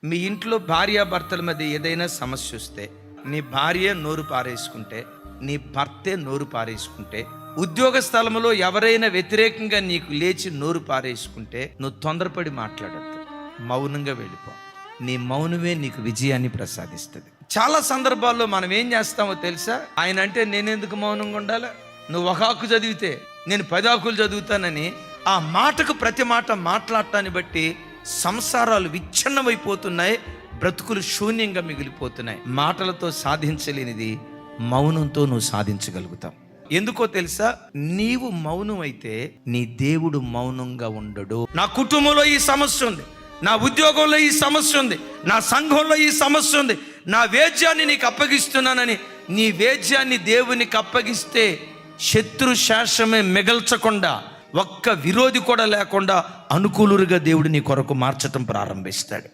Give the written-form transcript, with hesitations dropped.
మీ ఇంట్లో భార్యాభర్తల మధ్య ఏదైనా సమస్య వస్తే, నీ భార్య నోరు పారేసుకుంటే, నీ భర్తే నోరు పారేసుకుంటే, ఉద్యోగ స్థలంలో ఎవరైనా వ్యతిరేకంగా నీకు లేచి నోరు పారేసుకుంటే, నువ్వు తొందరపడి మాట్లాడద్దు, మౌనంగా వెళ్ళిపో. నీ మౌనమే నీకు విజయాన్ని ప్రసాదిస్తుంది. చాలా సందర్భాల్లో మనం ఏం చేస్తామో తెలుసా? ఆయన అంటే నేనెందుకు మౌనంగా ఉండాలా, నువ్వు ఒక ఆకు చదివితే నేను 10 ఆకులు చదువుతానని ఆ మాటకు ప్రతి మాట మాట్లాడటాన్ని బట్టి సంసారాలు విచ్ఛిన్నమైపోతున్నాయి, బ్రతుకులు శూన్యంగా మిగిలిపోతున్నాయి. మాటలతో సాధించలేనిది మౌనంతో నువ్వు సాధించగలుగుతావు. ఎందుకో తెలుసా? నీవు మౌనం అయితే నీ దేవుడు మౌనంగా ఉండడు. నా కుటుంబంలో ఈ సమస్య ఉంది, నా ఉద్యోగంలో ఈ సమస్య ఉంది, నా సంఘంలో ఈ సమస్య ఉంది, నా వేద్యాన్ని నీకు అప్పగిస్తున్నానని నీ వేద్యాన్ని దేవునికి అప్పగిస్తే శత్రు శాసమే మిగల్చకుండా, ఒక్క విరోధి కూడా లేకుండా అనుకూలుగా దేవుడు నీ కొరకు మార్చటం ప్రారంభిస్తాడు.